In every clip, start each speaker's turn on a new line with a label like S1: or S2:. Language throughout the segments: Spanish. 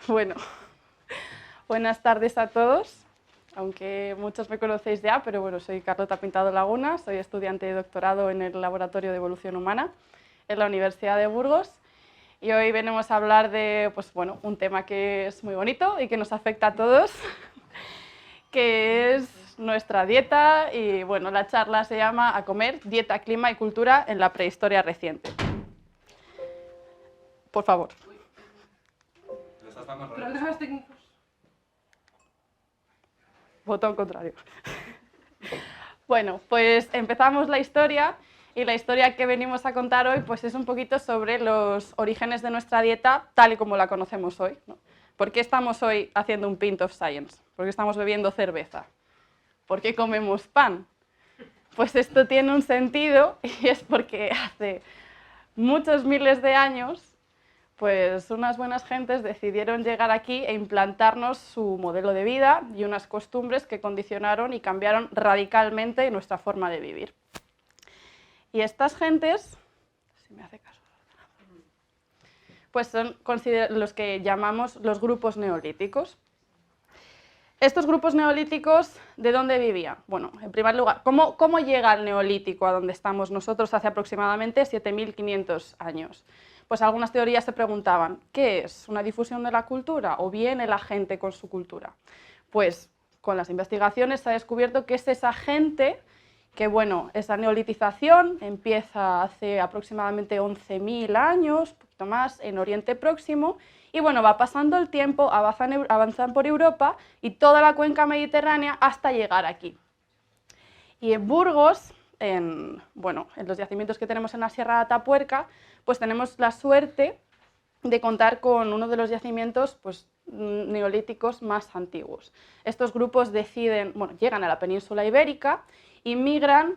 S1: Bueno, buenas tardes a todos, aunque muchos me conocéis ya, pero bueno, soy Carlota Pintado Laguna, soy estudiante de doctorado en el Laboratorio de Evolución Humana en la Universidad de Burgos y hoy venimos a hablar de un tema que es muy bonito y que nos afecta a todos, que es nuestra dieta y bueno, la charla se llama A comer, dieta, clima y cultura en la prehistoria reciente. Por favor.
S2: Problemas técnicos.
S1: Botón contrario. Bueno, pues empezamos la historia y la historia que venimos a contar hoy pues es un poquito sobre los orígenes de nuestra dieta tal y como la conocemos hoy, ¿no? ¿Por qué estamos hoy haciendo un pint of science? ¿Por qué estamos bebiendo cerveza? ¿Por qué comemos pan? Pues esto tiene un sentido y es porque hace muchos miles de años pues unas buenas gentes decidieron llegar aquí e implantarnos su modelo de vida y unas costumbres que condicionaron y cambiaron radicalmente nuestra forma de vivir. Y estas gentes, si me hace caso, pues son los que llamamos los grupos neolíticos. Estos grupos neolíticos, ¿de dónde vivían? Bueno, en primer lugar, ¿cómo llega el neolítico a donde estamos nosotros hace aproximadamente 7.500 años? Pues algunas teorías se preguntaban, ¿qué es? ¿Una difusión de la cultura o viene la gente con su cultura? Pues con las investigaciones se ha descubierto que es esa gente que, bueno, esa neolitización empieza hace aproximadamente 11.000 años, un poquito más, en Oriente Próximo, y bueno, va pasando el tiempo, avanzan por Europa y toda la cuenca mediterránea hasta llegar aquí. Y en Burgos, en los yacimientos que tenemos en la Sierra de Atapuerca, pues tenemos la suerte de contar con uno de los yacimientos neolíticos más antiguos. Estos grupos llegan a la península ibérica y migran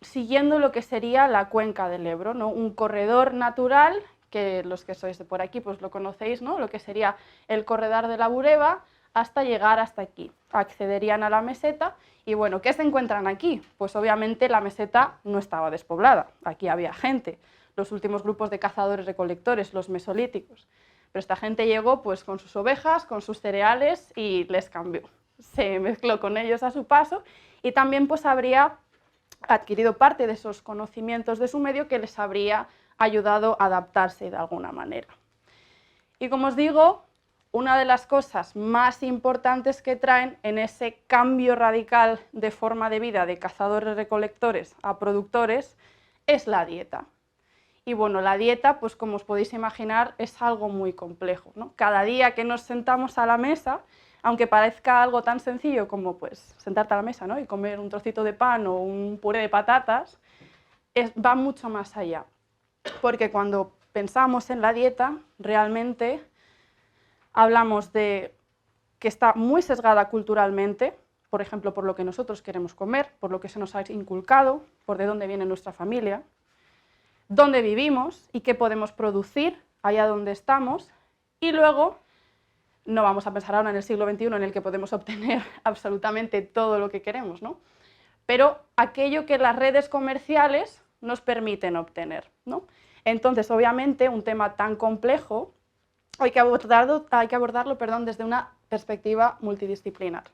S1: siguiendo lo que sería la cuenca del Ebro, ¿no? Un corredor natural, que los que sois de por aquí pues lo conocéis, ¿no? Lo que sería el corredor de la Bureba, hasta llegar hasta aquí. Accederían a la meseta y bueno, ¿qué se encuentran aquí? Pues obviamente la meseta no estaba despoblada, aquí había gente. Los últimos grupos de cazadores-recolectores, los mesolíticos. Pero esta gente llegó pues con sus ovejas, con sus cereales y les cambió. Se mezcló con ellos a su paso y también pues habría adquirido parte de esos conocimientos de su medio que les habría ayudado a adaptarse de alguna manera. Y como os digo, una de las cosas más importantes que traen en ese cambio radical de forma de vida de cazadores-recolectores a productores es la dieta. Y bueno, la dieta, pues como os podéis imaginar, es algo muy complejo, ¿no? Cada día que nos sentamos a la mesa, aunque parezca algo tan sencillo como pues sentarte a la mesa, ¿no? Y comer un trocito de pan o un puré de patatas, va mucho más allá. Porque cuando pensamos en la dieta, realmente hablamos de que está muy sesgada culturalmente, por ejemplo, por lo que nosotros queremos comer, por lo que se nos ha inculcado, por de dónde viene nuestra familia, dónde vivimos y qué podemos producir allá donde estamos, y luego no vamos a pensar ahora en el siglo XXI en el que podemos obtener absolutamente todo lo que queremos, ¿no? Pero aquello que las redes comerciales nos permiten obtener, ¿no? Entonces, obviamente, un tema tan complejo hay que abordarlo desde una perspectiva multidisciplinar.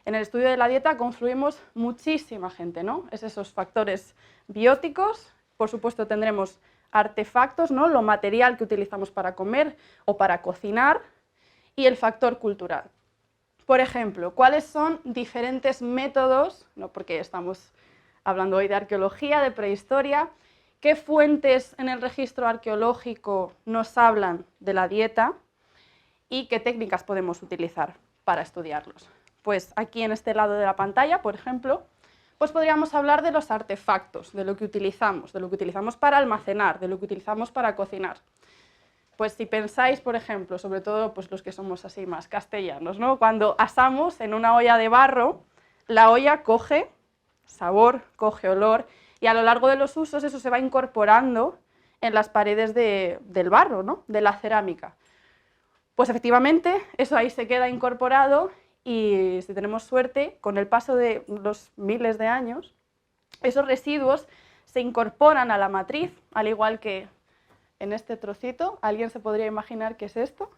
S1: En el estudio de la dieta confluimos muchísima gente, ¿no? Es esos factores bióticos. Por supuesto tendremos artefactos, ¿no? Lo material que utilizamos para comer o para cocinar, y el factor cultural. Por ejemplo, ¿cuáles son diferentes métodos? ¿No? Porque estamos hablando hoy de arqueología, de prehistoria. ¿Qué fuentes en el registro arqueológico nos hablan de la dieta y qué técnicas podemos utilizar para estudiarlos? Pues aquí en este lado de la pantalla, por ejemplo, pues podríamos hablar de los artefactos, de lo que utilizamos para almacenar, de lo que utilizamos para cocinar. Pues si pensáis, por ejemplo, sobre todo pues los que somos así más castellanos, ¿no? Cuando asamos en una olla de barro, la olla coge sabor, coge olor, y a lo largo de los usos eso se va incorporando en las paredes del barro, ¿no? De la cerámica. Pues efectivamente, eso ahí se queda incorporado y si tenemos suerte, con el paso de los miles de años, esos residuos se incorporan a la matriz, al igual que en este trocito. ¿Alguien se podría imaginar qué es esto?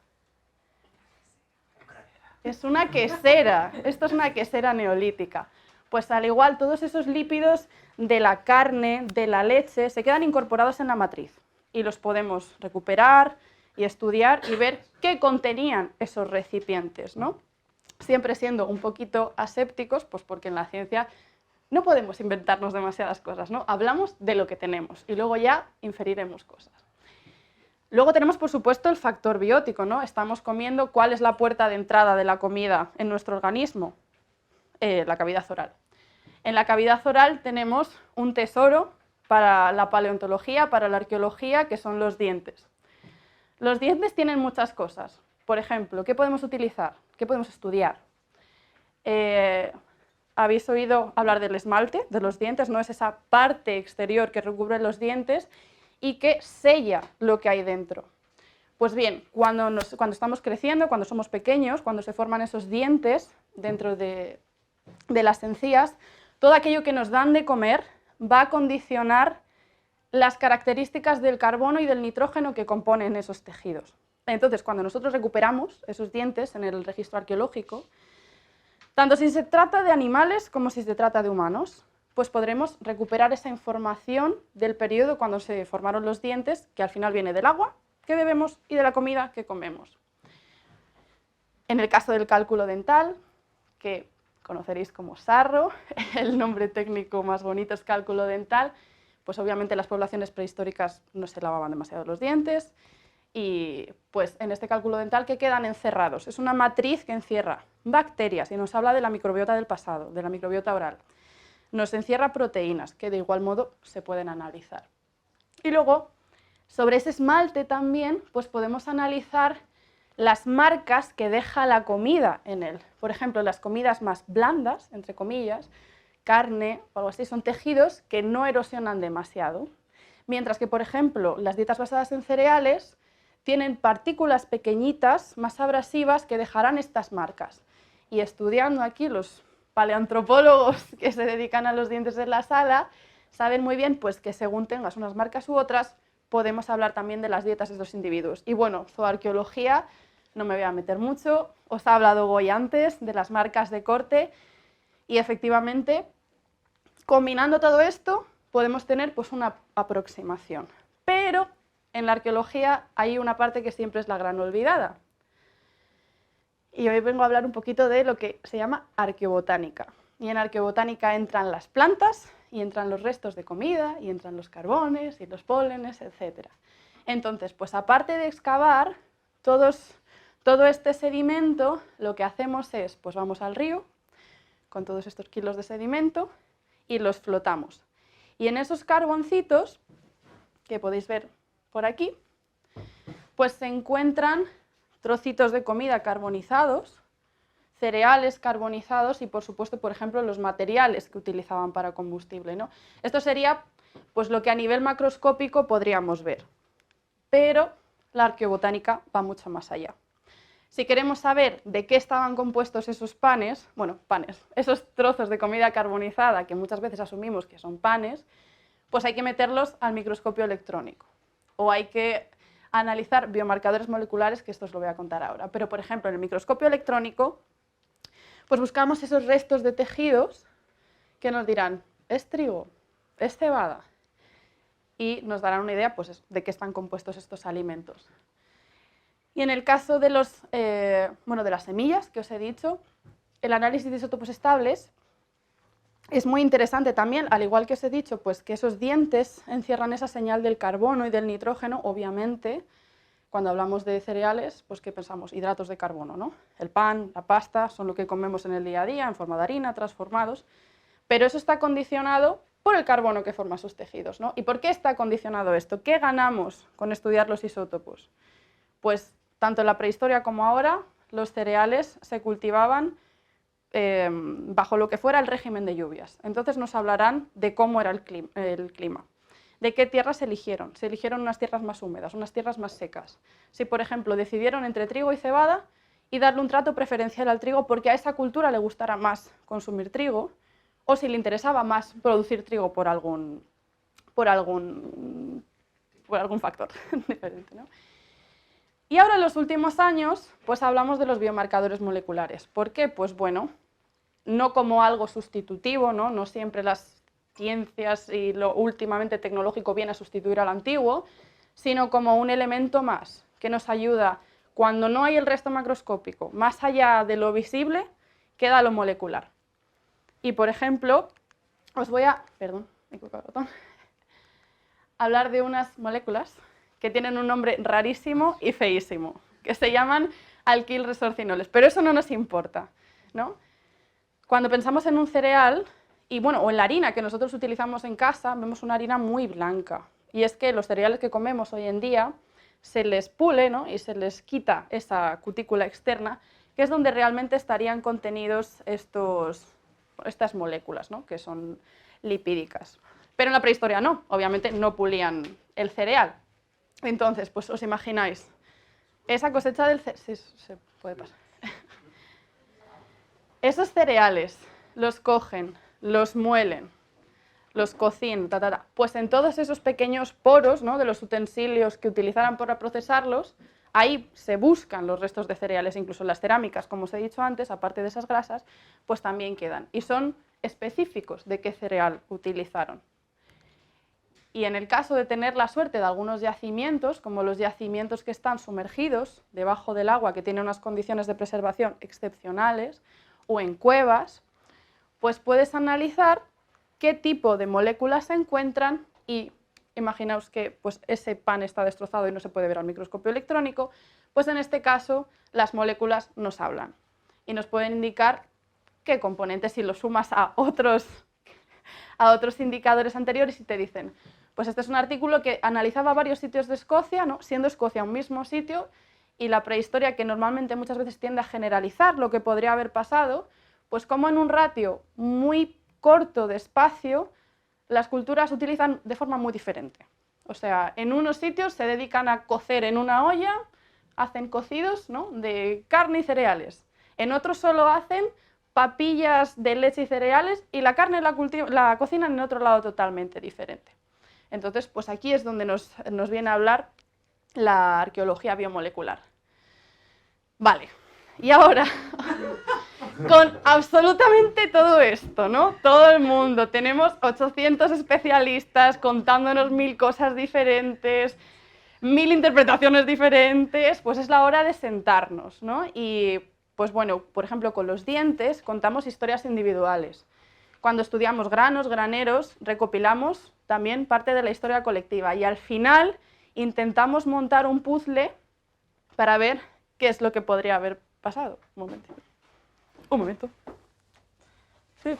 S1: Es una quesera, esto es una quesera neolítica. Pues al igual, todos esos lípidos de la carne, de la leche, se quedan incorporados en la matriz y los podemos recuperar y estudiar y ver qué contenían esos recipientes, ¿no? Siempre siendo un poquito asépticos, pues porque en la ciencia no podemos inventarnos demasiadas cosas, ¿no? Hablamos de lo que tenemos y luego ya inferiremos cosas. Luego tenemos, por supuesto, el factor biótico, ¿no? Estamos comiendo, ¿cuál es la puerta de entrada de la comida en nuestro organismo? La cavidad oral. En la cavidad oral tenemos un tesoro para la paleontología, para la arqueología, que son los dientes. Los dientes tienen muchas cosas. Por ejemplo, ¿qué podemos utilizar? ¿Qué podemos estudiar? ¿Habéis oído hablar del esmalte de los dientes? ¿No? Es esa parte exterior que recubre los dientes y que sella lo que hay dentro. Pues bien, cuando estamos creciendo, cuando somos pequeños, cuando se forman esos dientes dentro de las encías, todo aquello que nos dan de comer va a condicionar las características del carbono y del nitrógeno que componen esos tejidos. Entonces, cuando nosotros recuperamos esos dientes en el registro arqueológico, tanto si se trata de animales como si se trata de humanos, pues podremos recuperar esa información del periodo cuando se formaron los dientes, que al final viene del agua que bebemos y de la comida que comemos. En el caso del cálculo dental, que conoceréis como sarro, el nombre técnico más bonito es cálculo dental, pues obviamente las poblaciones prehistóricas no se lavaban demasiado los dientes y pues en este cálculo dental que quedan encerrados. Es una matriz que encierra bacterias y nos habla de la microbiota del pasado, de la microbiota oral. Nos encierra proteínas que de igual modo se pueden analizar. Y luego, sobre ese esmalte también, pues podemos analizar las marcas que deja la comida en él. Por ejemplo, las comidas más blandas, entre comillas, carne o algo así, son tejidos que no erosionan demasiado. Mientras que, por ejemplo, las dietas basadas en cereales tienen partículas pequeñitas, más abrasivas, que dejarán estas marcas. Y estudiando aquí los paleoantropólogos que se dedican a los dientes en la sala, saben muy bien pues, que según tengas unas marcas u otras, podemos hablar también de las dietas de estos individuos. Y bueno, zooarqueología, no me voy a meter mucho, os ha hablado Goy antes de las marcas de corte y efectivamente, combinando todo esto, podemos tener pues, una aproximación. Pero en la arqueología hay una parte que siempre es la gran olvidada. Y hoy vengo a hablar un poquito de lo que se llama arqueobotánica. Y en arqueobotánica entran las plantas, y entran los restos de comida, y entran los carbones, y los pólenes, etc. Entonces, pues aparte de excavar todo este sedimento, lo que hacemos es, pues vamos al río, con todos estos kilos de sedimento, y los flotamos. Y en esos carboncitos, que podéis ver por aquí, pues se encuentran trocitos de comida carbonizados, cereales carbonizados y, por supuesto, por ejemplo, los materiales que utilizaban para combustible, ¿no? Esto sería pues, lo que a nivel macroscópico podríamos ver, pero la arqueobotánica va mucho más allá. Si queremos saber de qué estaban compuestos esos panes, esos trozos de comida carbonizada que muchas veces asumimos que son panes, pues hay que meterlos al microscopio electrónico o hay que analizar biomarcadores moleculares, que esto os lo voy a contar ahora. Pero, por ejemplo, en el microscopio electrónico, pues buscamos esos restos de tejidos que nos dirán, ¿es trigo? ¿Es cebada? Y nos darán una idea pues, de qué están compuestos estos alimentos. Y en el caso de las semillas que os he dicho, el análisis de isótopos estables es muy interesante también, al igual que os he dicho, pues que esos dientes encierran esa señal del carbono y del nitrógeno, obviamente, cuando hablamos de cereales, pues ¿qué pensamos? Hidratos de carbono, ¿no? El pan, la pasta, son lo que comemos en el día a día, en forma de harina, transformados, pero eso está condicionado por el carbono que forma sus tejidos, ¿no? ¿Y por qué está condicionado esto? ¿Qué ganamos con estudiar los isótopos? Pues tanto en la prehistoria como ahora, los cereales se cultivaban bajo lo que fuera el régimen de lluvias. Entonces nos hablarán de cómo era el clima, de qué tierras se eligieron. Se eligieron unas tierras más húmedas, unas tierras más secas. Si, por ejemplo, decidieron entre trigo y cebada y darle un trato preferencial al trigo porque a esa cultura le gustara más consumir trigo, o si le interesaba más producir trigo por algún factor diferente, ¿no? Y ahora en los últimos años, pues hablamos de los biomarcadores moleculares. ¿Por qué? Pues bueno, no como algo sustitutivo, ¿no? No siempre las ciencias y lo últimamente tecnológico viene a sustituir al antiguo, sino como un elemento más que nos ayuda cuando no hay el resto macroscópico. Más allá de lo visible, queda lo molecular. Y por ejemplo, os voy a... Perdón, me he equivocado el botón. Hablar de unas moléculas que tienen un nombre rarísimo y feísimo, que se llaman alquilresorcinoles, pero eso no nos importa, ¿no? Cuando pensamos en un cereal, y bueno, o en la harina que nosotros utilizamos en casa, vemos una harina muy blanca, y es que los cereales que comemos hoy en día se les pule, ¿no? Y se les quita esa cutícula externa, que es donde realmente estarían contenidos estas moléculas, ¿no? Que son lipídicas. Pero en la prehistoria no, obviamente no pulían el cereal. Entonces, pues os imagináis, esa cosecha del cereal... Sí, se puede pasar. Esos cereales los cogen, los muelen, los cocinan, pues en todos esos pequeños poros, ¿no? De los utensilios que utilizaran para procesarlos, ahí se buscan los restos de cereales, incluso las cerámicas, como os he dicho antes, aparte de esas grasas, pues también quedan. Y son específicos de qué cereal utilizaron. Y en el caso de tener la suerte de algunos yacimientos, como los yacimientos que están sumergidos debajo del agua, que tienen unas condiciones de preservación excepcionales, o en cuevas, pues puedes analizar qué tipo de moléculas se encuentran y imaginaos que pues, ese pan está destrozado y no se puede ver al microscopio electrónico, pues en este caso las moléculas nos hablan y nos pueden indicar qué componentes, si los sumas a otros indicadores anteriores y te dicen, pues este es un artículo que analizaba varios sitios de Escocia, ¿no? Siendo Escocia un mismo sitio, y la prehistoria, que normalmente muchas veces tiende a generalizar lo que podría haber pasado, pues como en un ratio muy corto de espacio, las culturas utilizan de forma muy diferente. O sea, en unos sitios se dedican a cocer en una olla, hacen cocidos, ¿no? De carne y cereales. En otros solo hacen papillas de leche y cereales y la carne la cocinan en otro lado totalmente diferente. Entonces, pues aquí es donde nos viene a hablar la arqueología biomolecular. Vale, y ahora, con absolutamente todo esto, ¿no? Todo el mundo, tenemos 800 especialistas contándonos 1000 cosas diferentes, 1000 interpretaciones diferentes, pues es la hora de sentarnos, ¿no? Y, pues bueno, por ejemplo, con los dientes contamos historias individuales. Cuando estudiamos granos, graneros, recopilamos también parte de la historia colectiva y al final intentamos montar un puzzle para ver qué es lo que podría haber pasado. Un momento. Sí.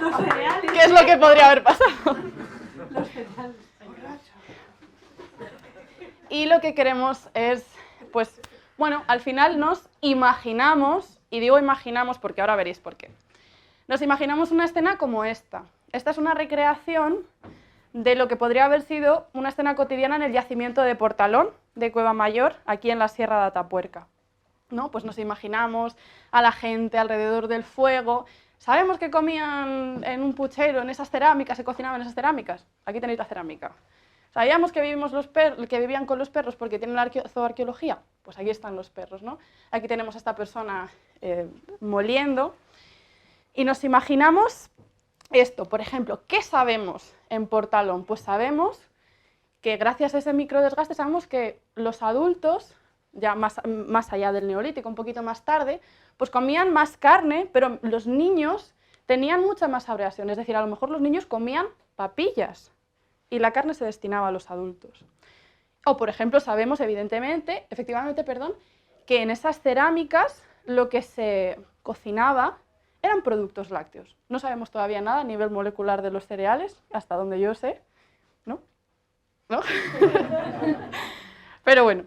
S2: Los cereales.
S1: ¿Qué es lo que podría haber pasado?
S2: Los cereales.
S1: Y lo que queremos es, pues, bueno, al final nos imaginamos, y digo imaginamos porque ahora veréis por qué. Nos imaginamos una escena como esta. Esta es una recreación de lo que podría haber sido una escena cotidiana en el yacimiento de Portalón, de Cueva Mayor, aquí en la Sierra de Atapuerca, ¿no? Pues nos imaginamos a la gente alrededor del fuego. ¿Sabemos que comían en un puchero, en esas cerámicas, se cocinaban en esas cerámicas? Aquí tenéis la cerámica. ¿Sabíamos que vivían con los perros porque tienen la zooarqueología? Pues aquí están los perros, ¿no? Aquí tenemos a esta persona moliendo. Y nos imaginamos esto, por ejemplo, ¿qué sabemos en Portalón? Pues sabemos que gracias a ese microdesgaste sabemos que los adultos, ya más allá del Neolítico, un poquito más tarde, pues comían más carne, pero los niños tenían mucha más abrasión, es decir, a lo mejor los niños comían papillas y la carne se destinaba a los adultos. O, por ejemplo, sabemos efectivamente, que en esas cerámicas lo que se cocinaba eran productos lácteos. No sabemos todavía nada a nivel molecular de los cereales, hasta donde yo sé, ¿no? Pero bueno.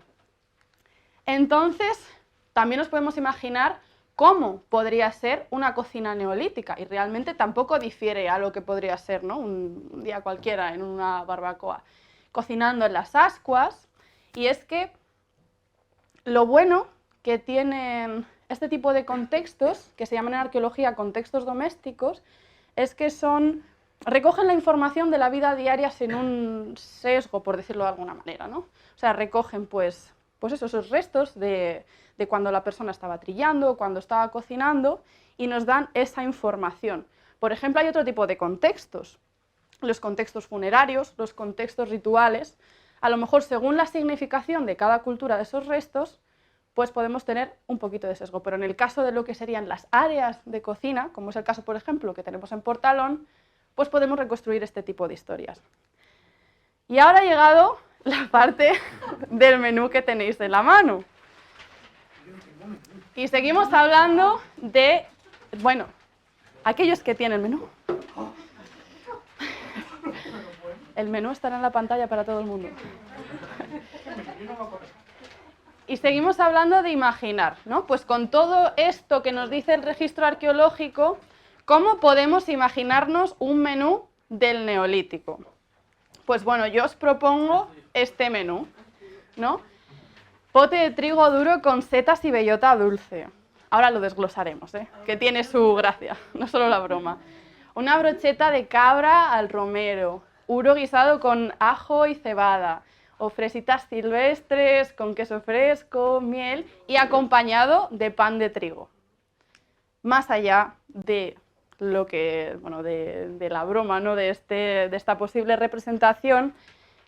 S1: Entonces, también nos podemos imaginar cómo podría ser una cocina neolítica, y realmente tampoco difiere a lo que podría ser, ¿no? Un día cualquiera en una barbacoa, cocinando en las ascuas, y es que lo bueno que tienen este tipo de contextos, que se llaman en arqueología contextos domésticos, es que son recogen la información de la vida diaria sin un sesgo, por decirlo de alguna manera, ¿no? O sea, recogen pues esos restos de cuando la persona estaba trillando, cuando estaba cocinando, y nos dan esa información. Por ejemplo, hay otro tipo de contextos, los contextos funerarios, los contextos rituales. A lo mejor, según la significación de cada cultura de esos restos, pues podemos tener un poquito de sesgo. Pero en el caso de lo que serían las áreas de cocina, como es el caso, por ejemplo, que tenemos en Portalón, pues podemos reconstruir este tipo de historias. Y ahora ha llegado la parte del menú que tenéis en la mano. Y seguimos hablando de, bueno, aquellos que tienen menú. El menú estará en la pantalla para todo el mundo. Y seguimos hablando de imaginar, ¿no? Pues con todo esto que nos dice el registro arqueológico, ¿cómo podemos imaginarnos un menú del Neolítico? Pues bueno, yo os propongo este menú, ¿no? Pote de trigo duro con setas y bellota dulce. Ahora lo desglosaremos, que tiene su gracia, no solo la broma. Una brocheta de cabra al romero, uro guisado con ajo y cebada, o fresitas silvestres con queso fresco, miel y acompañado de pan de trigo. Más allá de lo que, bueno, de la broma, ¿no? de esta posible representación,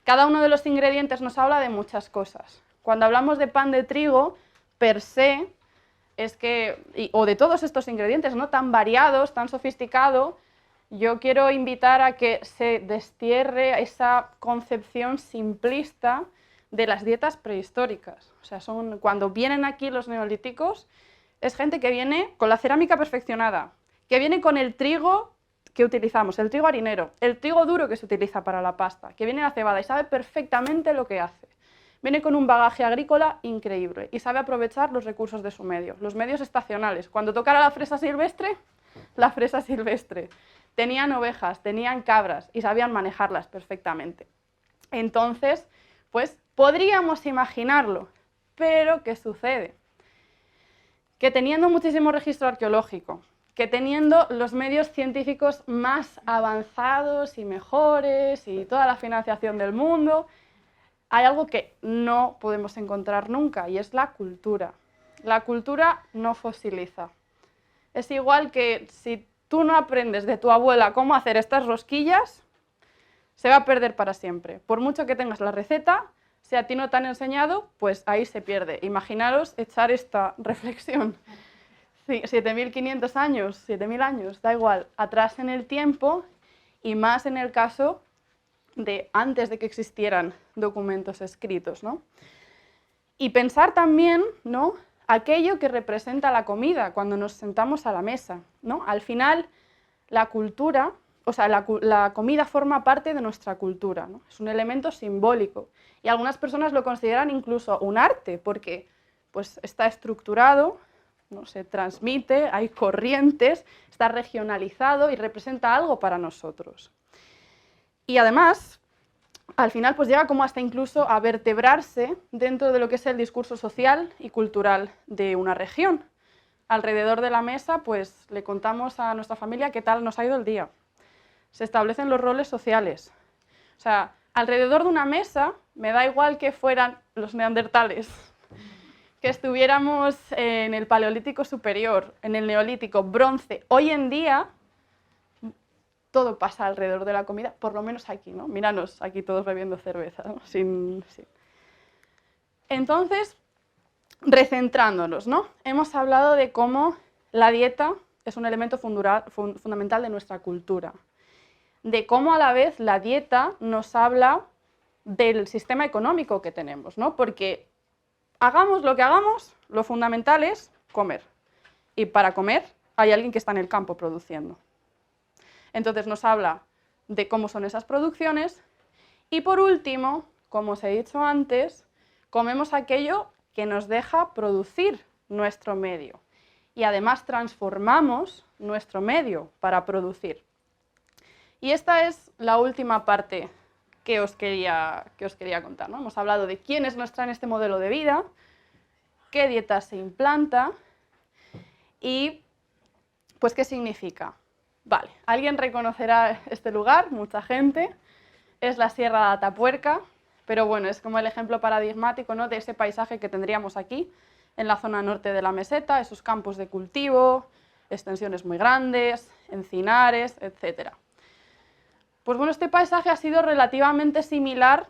S1: cada uno de los ingredientes nos habla de muchas cosas. Cuando hablamos de pan de trigo, per se, es que, o de todos estos ingredientes, ¿no? tan variados, tan sofisticados, yo quiero invitar a que se destierre esa concepción simplista de las dietas prehistóricas. O sea, cuando vienen aquí los neolíticos, es gente que viene con la cerámica perfeccionada, que viene con el trigo que utilizamos, el trigo harinero, el trigo duro que se utiliza para la pasta, que viene la cebada y sabe perfectamente lo que hace. Viene con un bagaje agrícola increíble y sabe aprovechar los recursos de su medio, los medios estacionales. Cuando tocara la fresa silvestre, la fresa silvestre. Tenían ovejas, tenían cabras y sabían manejarlas perfectamente. Entonces, pues podríamos imaginarlo, pero ¿qué sucede? Que teniendo muchísimo registro arqueológico, que teniendo los medios científicos más avanzados y mejores y toda la financiación del mundo, hay algo que no podemos encontrar nunca y es la cultura. La cultura no fosiliza. Es igual que si tú no aprendes de tu abuela cómo hacer estas rosquillas, se va a perder para siempre. Por mucho que tengas la receta, si a ti no te han enseñado, pues ahí se pierde. Imaginaros echar esta reflexión. 7.500 años, 7.000 años, da igual, atrás en el tiempo y más en el caso de antes de que existieran documentos escritos, ¿no? Y pensar también, ¿no?, aquello que representa la comida cuando nos sentamos a la mesa, ¿no? Al final, la cultura, o sea, la comida forma parte de nuestra cultura, ¿no? Es un elemento simbólico y algunas personas lo consideran incluso un arte porque pues, está estructurado, ¿no? Se transmite, hay corrientes, está regionalizado y representa algo para nosotros. Y además, al final pues llega como hasta incluso a vertebrarse dentro de lo que es el discurso social y cultural de una región. Alrededor de la mesa pues le contamos a nuestra familia qué tal nos ha ido el día. Se establecen los roles sociales. O sea, alrededor de una mesa, me da igual que fueran los neandertales, que estuviéramos en el Paleolítico superior, en el Neolítico, bronce. Hoy en día todo pasa alrededor de la comida, por lo menos aquí, ¿no? Míranos, aquí todos bebiendo cerveza, ¿no? Entonces, recentrándonos, ¿no? Hemos hablado de cómo la dieta es un elemento fundamental de nuestra cultura, de cómo a la vez la dieta nos habla del sistema económico que tenemos, ¿no? Porque hagamos lo que hagamos, lo fundamental es comer. Y para comer hay alguien que está en el campo produciendo. Entonces nos habla de cómo son esas producciones y por último, como os he dicho antes, comemos aquello que nos deja producir nuestro medio y además transformamos nuestro medio para producir. Y esta es la última parte que os quería contar, ¿no? Hemos hablado de quiénes nos traen este modelo de vida, qué dieta se implanta y pues qué significa. Vale, ¿alguien reconocerá este lugar? Mucha gente. Es la Sierra de Atapuerca, pero bueno, es como el ejemplo paradigmático, ¿no?, de ese paisaje que tendríamos aquí, en la zona norte de la meseta, esos campos de cultivo, extensiones muy grandes, encinares, etc. Pues bueno, este paisaje ha sido relativamente similar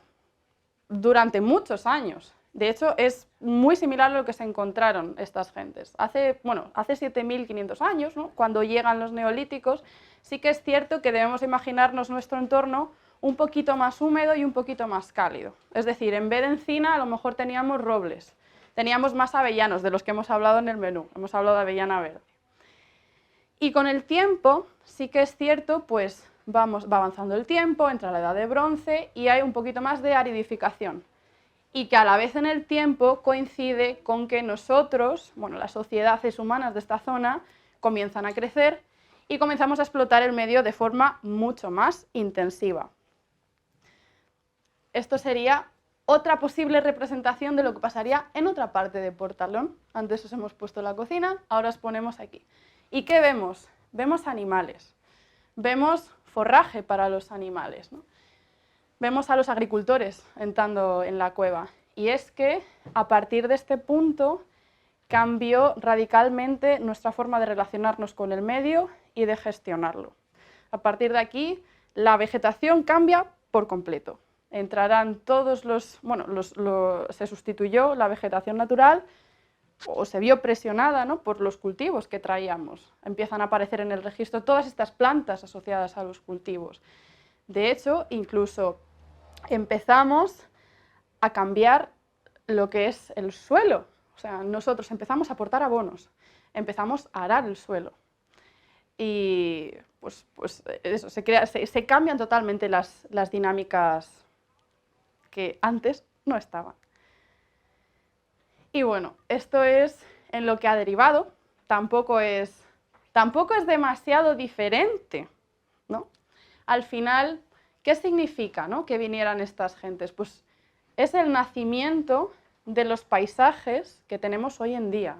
S1: durante muchos años. De hecho, es muy similar a lo que se encontraron estas gentes. Hace 7.500 años, ¿no?, cuando llegan los neolíticos, sí que es cierto que debemos imaginarnos nuestro entorno un poquito más húmedo y un poquito más cálido. Es decir, en vez de encina, a lo mejor teníamos robles, teníamos más avellanos, de los que hemos hablado en el menú, hemos hablado de avellana verde. Y con el tiempo, sí que es cierto, pues va avanzando el tiempo, entra la edad de bronce y hay un poquito más de aridificación. Y que a la vez en el tiempo coincide con que nosotros, bueno, las sociedades humanas de esta zona, comienzan a crecer y comenzamos a explotar el medio de forma mucho más intensiva. Esto sería otra posible representación de lo que pasaría en otra parte de Portalón. Antes os hemos puesto la cocina, ahora os ponemos aquí. ¿Y qué vemos? Vemos animales, vemos forraje para los animales, ¿no? Vemos a los agricultores entrando en la cueva. Y es que a partir de este punto cambió radicalmente nuestra forma de relacionarnos con el medio y de gestionarlo. A partir de aquí, la vegetación cambia por completo. Entrarán todos se sustituyó la vegetación natural o se vio presionada, ¿no?, por los cultivos que traíamos. Empiezan a aparecer en el registro todas estas plantas asociadas a los cultivos. De hecho, incluso empezamos a cambiar lo que es el suelo. O sea, nosotros empezamos a aportar abonos, empezamos a arar el suelo. Y pues eso, se cambian totalmente las dinámicas que antes no estaban. Y bueno, esto es en lo que ha derivado, tampoco es demasiado diferente, ¿no? Al final, ¿qué significa, ¿no?, que vinieran estas gentes? Pues es el nacimiento de los paisajes que tenemos hoy en día,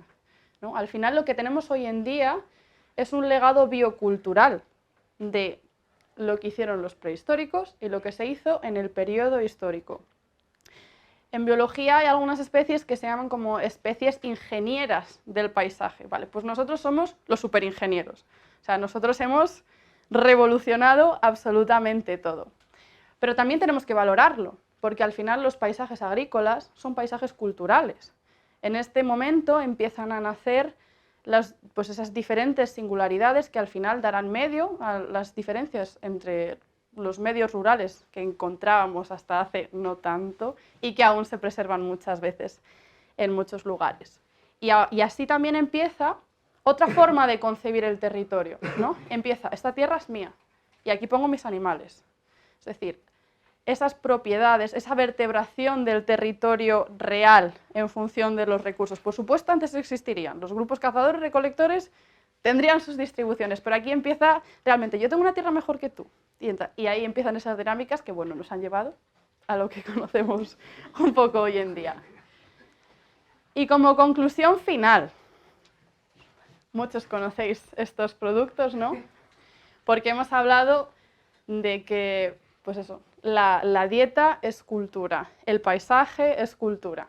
S1: ¿no? Al final lo que tenemos hoy en día es un legado biocultural de lo que hicieron los prehistóricos y lo que se hizo en el periodo histórico. En biología hay algunas especies que se llaman como especies ingenieras del paisaje. Vale, pues nosotros somos los superingenieros. O sea, nosotros hemos revolucionado absolutamente todo. Pero también tenemos que valorarlo, porque al final los paisajes agrícolas son paisajes culturales. En este momento empiezan a nacer esas diferentes singularidades que al final darán medio a las diferencias entre los medios rurales que encontrábamos hasta hace no tanto y que aún se preservan muchas veces en muchos lugares. Y así también empieza otra forma de concebir el territorio, ¿no? Empieza, esta tierra es mía y aquí pongo mis animales. Es decir, esas propiedades, esa vertebración del territorio real en función de los recursos. Por supuesto, antes existirían. Los grupos cazadores-recolectores tendrían sus distribuciones, pero aquí empieza realmente, yo tengo una tierra mejor que tú. Y ahí empiezan esas dinámicas que, bueno, nos han llevado a lo que conocemos un poco hoy en día. Y como conclusión final, muchos conocéis estos productos, ¿no? Porque hemos hablado de que, pues eso, la dieta es cultura, el paisaje es cultura.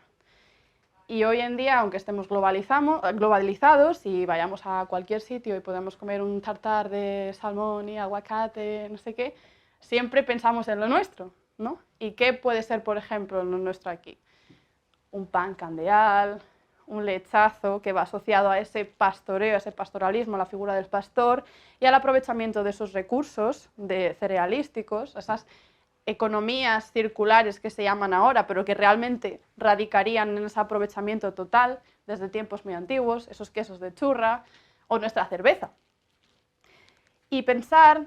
S1: Y hoy en día, aunque estemos globalizados y vayamos a cualquier sitio y podemos comer un tartar de salmón y aguacate, no sé qué, siempre pensamos en lo nuestro, ¿no? ¿Y qué puede ser, por ejemplo, lo nuestro aquí? Un pan candeal, un lechazo que va asociado a ese pastoreo, a ese pastoralismo, a la figura del pastor y al aprovechamiento de esos recursos cerealísticos, esas economías circulares que se llaman ahora, pero que realmente radicarían en ese aprovechamiento total desde tiempos muy antiguos, esos quesos de churra o nuestra cerveza. Y pensar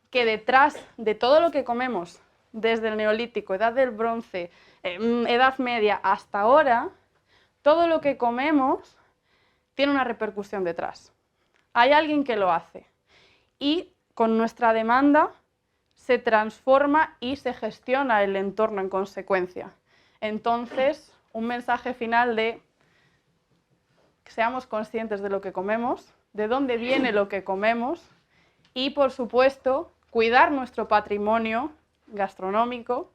S1: que detrás de todo lo que comemos, desde el Neolítico, Edad del Bronce, Edad Media hasta ahora, todo lo que comemos tiene una repercusión detrás. Hay alguien que lo hace y con nuestra demanda se transforma y se gestiona el entorno en consecuencia. Entonces, un mensaje final de que seamos conscientes de lo que comemos, de dónde viene lo que comemos Y, por supuesto, cuidar nuestro patrimonio gastronómico,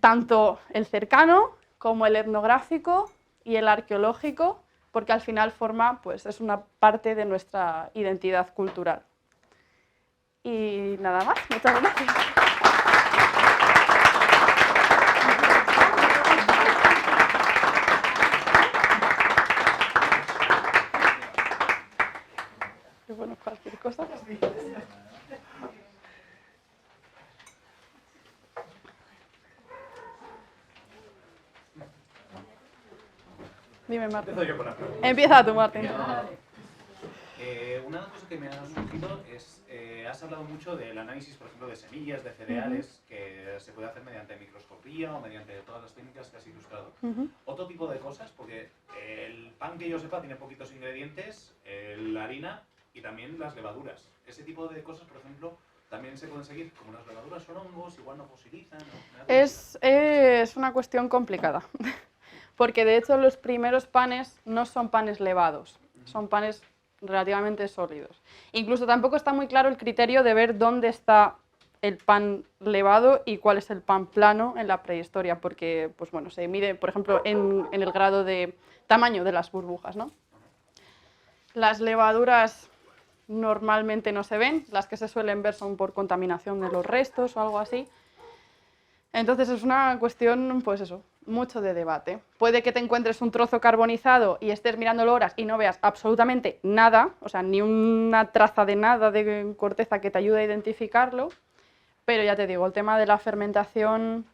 S1: tanto el cercano como el etnográfico y el arqueológico, porque al final pues, es una parte de nuestra identidad cultural. Y nada más, muchas gracias. Y bueno, cualquier cosa. Dime, Martín.
S3: Empiezo yo con la pregunta.
S1: Empieza tú, Martín.
S3: Una cosa que me ha surgido es, has hablado mucho del análisis, por ejemplo, de semillas, de cereales, que se puede hacer mediante microscopía o mediante todas las técnicas que has ilustrado. Otro tipo de cosas, porque el pan que yo sepa tiene poquitos ingredientes, la harina y también las levaduras. Ese tipo de cosas, por ejemplo, también se pueden seguir, como las levaduras son hongos, igual no fosilizan. ¿No?
S1: Es una cuestión complicada, porque de hecho los primeros panes no son panes levados, son panes relativamente sólidos. Incluso tampoco está muy claro el criterio de ver dónde está el pan levado y cuál es el pan plano en la prehistoria, porque pues bueno, se mide, por ejemplo, en el grado de tamaño de las burbujas, ¿no? Las levaduras normalmente no se ven, las que se suelen ver son por contaminación de los restos o algo así. Entonces es una cuestión, pues eso, mucho de debate. Puede que te encuentres un trozo carbonizado y estés mirándolo horas y no veas absolutamente nada, o sea, ni una traza de nada de corteza que te ayude a identificarlo, pero ya te digo, el tema de la fermentación,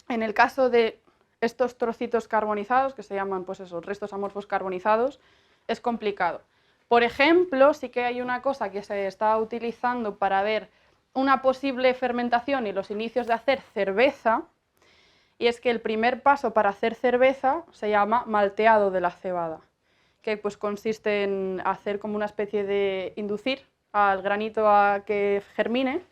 S1: en el caso de estos trocitos carbonizados, que se llaman, pues eso, restos amorfos carbonizados, es complicado. Por ejemplo, sí que hay una cosa que se está utilizando para ver una posible fermentación y los inicios de hacer cerveza, y es que el primer paso para hacer cerveza se llama malteado de la cebada, que pues consiste en hacer como una especie de inducir al granito a que germine,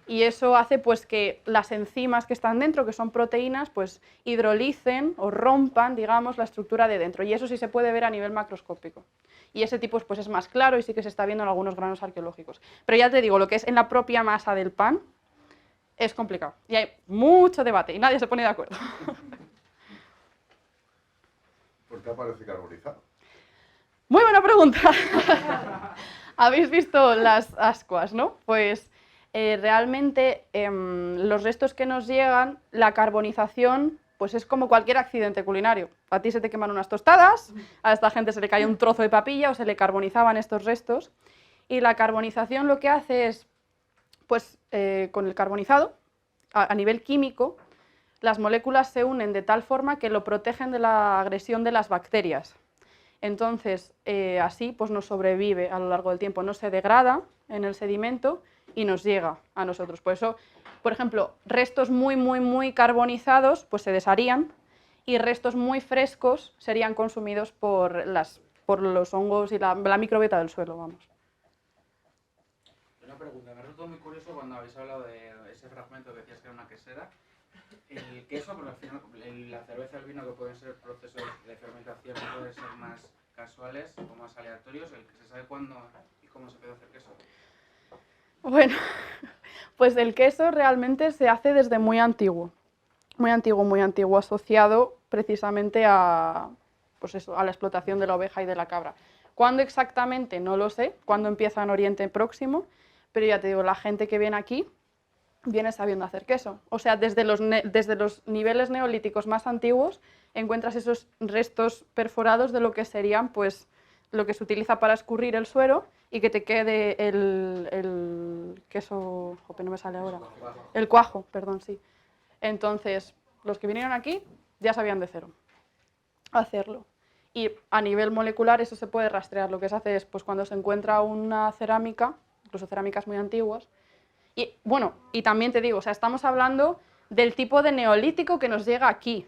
S1: y eso hace pues que las enzimas que están dentro, que son proteínas, pues hidrolicen o rompan, digamos, la estructura de dentro, y eso sí se puede ver a nivel macroscópico. Y ese tipo pues es más claro y sí que se está viendo en algunos granos arqueológicos. Pero ya te digo, lo que es en la propia masa del pan es complicado y hay mucho debate y nadie se pone de acuerdo.
S4: ¿Por qué aparece carbonizado?
S1: Muy buena pregunta. Habéis visto las ascuas, ¿no? Pues realmente los restos que nos llegan, la carbonización, pues es como cualquier accidente culinario. A ti se te queman unas tostadas, a esta gente se le cae un trozo de papilla o se le carbonizaban estos restos. Y la carbonización lo que hace es, pues con el carbonizado, a nivel químico, las moléculas se unen de tal forma que lo protegen de la agresión de las bacterias. Entonces, así pues nos sobrevive a lo largo del tiempo, no se degrada en el sedimento y nos llega a nosotros. Por eso, por ejemplo, restos muy carbonizados pues se desharían y restos muy frescos serían consumidos por los hongos y la microbiota del suelo, vamos.
S5: Una pregunta, me ha resultado muy curioso cuando habéis hablado de ese fragmento que decías que era una quesera. El queso, porque al final la cerveza y el vino, que pueden ser procesos de fermentación, pueden ser más casuales o más aleatorios, el que se sabe cuándo y cómo se puede hacer queso.
S1: Bueno, pues el queso realmente se hace desde muy antiguo, asociado precisamente a, pues eso, a la explotación de la oveja y de la cabra. ¿Cuándo exactamente? No lo sé, cuándo empieza en Oriente Próximo, pero ya te digo, la gente que viene aquí viene sabiendo hacer queso. O sea, desde los niveles neolíticos más antiguos encuentras esos restos perforados de lo que serían, pues, lo que se utiliza para escurrir el suero y que te quede el queso, no me sale ahora, el cuajo, perdón, sí. Entonces, los que vinieron aquí ya sabían de cero hacerlo. Y a nivel molecular eso se puede rastrear. Lo que se hace es, pues cuando se encuentra una cerámica, incluso cerámicas muy antiguas, y bueno, y también te digo, o sea, estamos hablando del tipo de neolítico que nos llega aquí,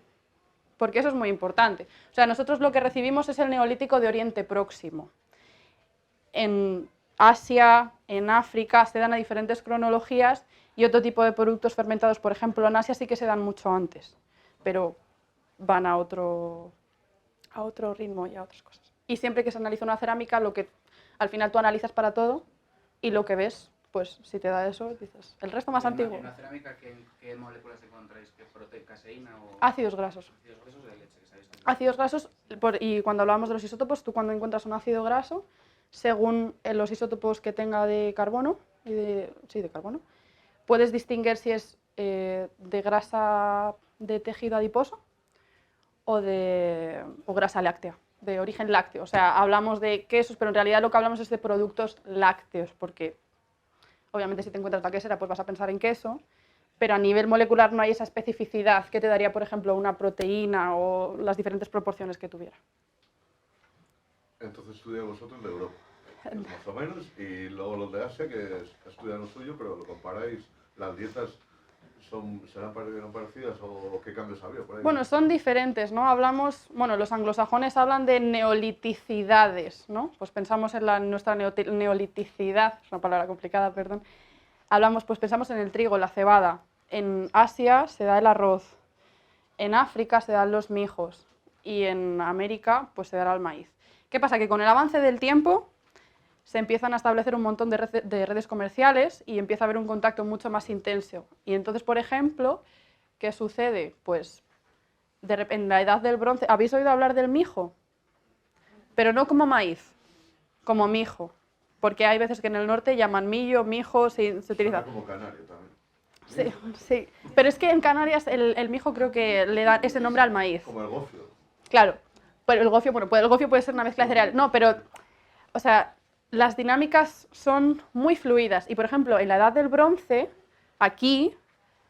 S1: porque eso es muy importante. O sea, nosotros lo que recibimos es el neolítico de Oriente Próximo. En Asia, en África, se dan a diferentes cronologías y otro tipo de productos fermentados, por ejemplo, en Asia sí que se dan mucho antes, pero van a otro ritmo y a otras cosas. Y siempre que se analiza una cerámica, lo que al final tú analizas para todo, y lo que ves, pues si te da eso, dices, el resto más antiguo.
S5: ¿En la cerámica qué moléculas encontráis? ¿Qué caseína o
S1: Ácidos grasos.
S5: ácidos grasos de leche que sabéis también?
S1: Ácidos grasos, y cuando hablábamos de los isótopos, tú cuando encuentras un ácido graso, según los isótopos que tenga de carbono, de carbono, puedes distinguir si es de grasa de tejido adiposo o grasa láctea, de origen lácteo. O sea, hablamos de quesos, pero en realidad lo que hablamos es de productos lácteos, porque obviamente si te encuentras la quesera pues vas a pensar en queso, pero a nivel molecular no hay esa especificidad que te daría, por ejemplo, una proteína o las diferentes proporciones que tuviera.
S4: Entonces estudian vosotros de Europa, más o menos, y luego los de Asia que estudian lo suyo, pero lo comparáis, las dietas serán parecidas o qué cambios había por ahí.
S1: Bueno, son diferentes, ¿no? Los anglosajones hablan de neoliticidades, ¿no? Pues pensamos en nuestra neoliticidad, es una palabra complicada, perdón. Pensamos en el trigo, la cebada. En Asia se da el arroz, en África se dan los mijos y en América pues se dará el maíz. ¿Qué pasa? Que con el avance del tiempo se empiezan a establecer un montón de redes comerciales y empieza a haber un contacto mucho más intenso. Y entonces, por ejemplo, ¿qué sucede? Pues en la edad del bronce, ¿habéis oído hablar del mijo? Pero no como maíz, como mijo. Porque hay veces que en el norte llaman millo, mijo, se utiliza.
S4: Como canario también.
S1: Sí, sí. Pero es que en Canarias el mijo creo que le dan ese nombre al maíz.
S4: Como el gofio.
S1: Claro, pero el gofio puede ser una mezcla de cereal. No, pero, o sea, las dinámicas son muy fluidas. Y, por ejemplo, en la edad del bronce, aquí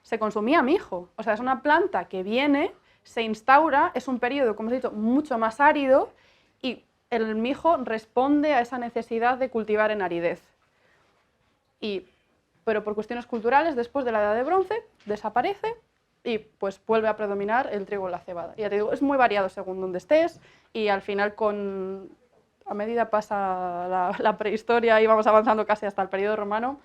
S1: se consumía mijo. O sea, es una planta que viene, se instaura, es un periodo, como os he dicho, mucho más árido y el mijo responde a esa necesidad de cultivar en aridez. Pero por cuestiones culturales, después de la edad de bronce, desaparece y pues vuelve a predominar el trigo y la cebada. Y ya te digo, es muy variado según donde estés y al final a medida pasa la prehistoria y vamos avanzando casi hasta el periodo romano,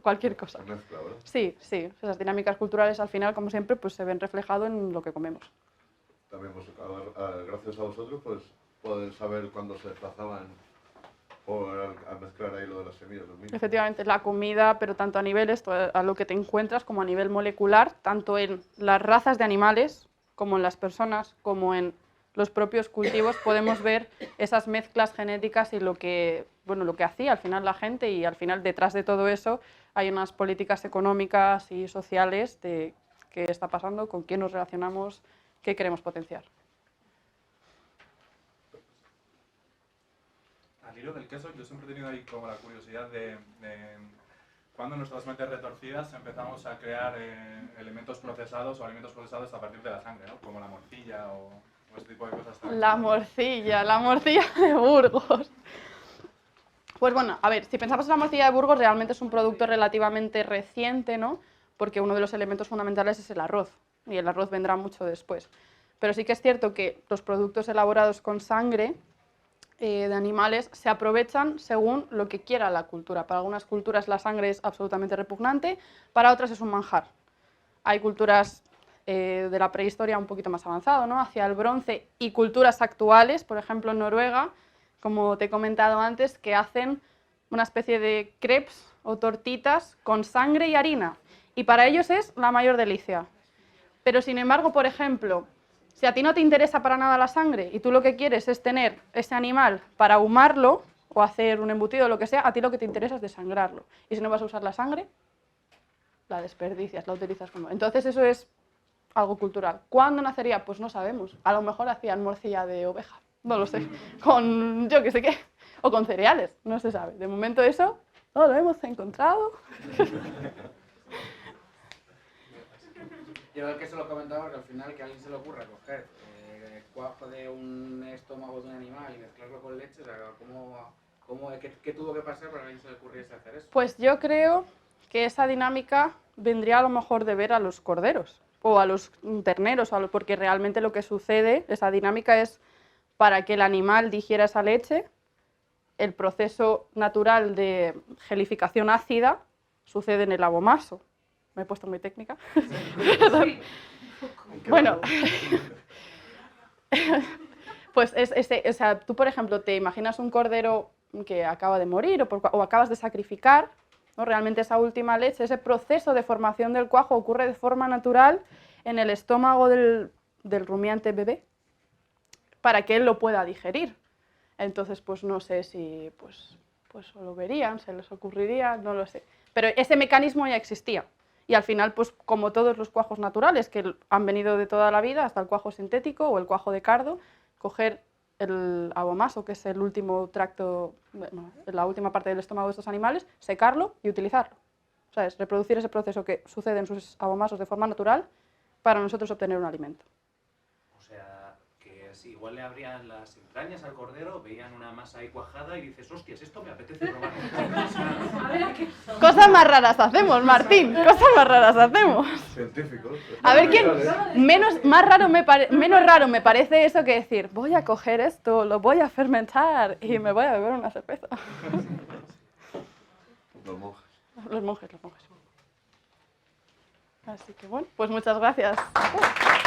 S1: cualquier cosa.
S4: Se mezcla, ¿verdad?
S1: Sí, sí. Esas dinámicas culturales al final, como siempre, pues se ven reflejadas en lo que comemos.
S4: También, pues, gracias a vosotros, pues poder saber cuándo se desplazaban a mezclar ahí lo de las semillas. Los mismos.
S1: Efectivamente, la comida, pero tanto a nivel a lo que te encuentras como a nivel molecular, tanto en las razas de animales, como en las personas, como en los propios cultivos, podemos ver esas mezclas genéticas y lo que hacía al final la gente, y al final detrás de todo eso hay unas políticas económicas y sociales de qué está pasando, con quién nos relacionamos, qué queremos potenciar.
S6: Al hilo del queso, yo siempre he tenido ahí como la curiosidad de cuando nuestras mentes retorcidas empezamos a crear elementos procesados o alimentos procesados a partir de la sangre, ¿no? Como la morcilla o este tipo de cosas también.
S1: La morcilla de Burgos. Pues bueno, a ver, si pensamos en la morcilla de Burgos, realmente es un producto relativamente reciente, ¿no? Porque uno de los elementos fundamentales es el arroz, y el arroz vendrá mucho después. Pero sí que es cierto que los productos elaborados con sangre de animales se aprovechan según lo que quiera la cultura. Para algunas culturas la sangre es absolutamente repugnante, para otras es un manjar. Hay culturas de la prehistoria un poquito más avanzado, ¿no? Hacia el bronce, y culturas actuales, por ejemplo en Noruega, como te he comentado antes, que hacen una especie de crepes o tortitas con sangre y harina, y para ellos es la mayor delicia. Pero sin embargo, por ejemplo, si a ti no te interesa para nada la sangre y tú lo que quieres es tener ese animal para ahumarlo o hacer un embutido o lo que sea, a ti lo que te interesa es desangrarlo. Y si no vas a usar la sangre, la desperdicias, la utilizas como... Entonces eso es algo cultural. ¿Cuándo nacería? Pues no sabemos. A lo mejor hacían morcilla de oveja, no lo sé, con yo que sé qué, o con cereales, no se sabe. De momento eso no lo hemos encontrado.
S5: Yo que se lo comentaba porque al final que a alguien se le ocurra coger cuajo de un estómago de un animal y mezclarlo con leche, o sea, ¿qué tuvo que pasar para que a alguien se le ocurriese hacer eso?
S1: Pues yo creo que esa dinámica vendría a lo mejor de ver a los corderos o a los terneros, porque realmente lo que sucede, esa dinámica es para que el animal digiera esa leche, el proceso natural de gelificación ácida sucede en el abomaso. Me he puesto muy técnica.
S2: Sí.
S1: Bueno, pues o sea, tú por ejemplo te imaginas un cordero que acaba de morir o acabas de sacrificar, ¿no? Realmente esa última leche, ese proceso de formación del cuajo ocurre de forma natural en el estómago del rumiante bebé para que él lo pueda digerir. Entonces, pues no sé si pues lo verían, se les ocurriría, no lo sé. Pero ese mecanismo ya existía. Y al final, pues como todos los cuajos naturales que han venido de toda la vida, hasta el cuajo sintético o el cuajo de cardo, coger el abomaso, que es el último tracto, la última parte del estómago de estos animales, secarlo y utilizarlo. O sea, es reproducir ese proceso que sucede en sus abomasos de forma natural para nosotros obtener un alimento.
S3: O sea, que si igual le abrían las entrañas al cordero, veían una masa ahí cuajada y dices, hostias, esto me apetece probar.
S2: A ver, ¿a qué?
S1: Cosas más raras hacemos, Martín, cosas más raras hacemos.
S4: Científicos.
S1: A ver, menos raro me parece eso que decir, voy a coger esto, lo voy a fermentar y me voy a beber una cerveza.
S4: Los monjes.
S1: Los monjes. Así que bueno, pues muchas gracias a todos.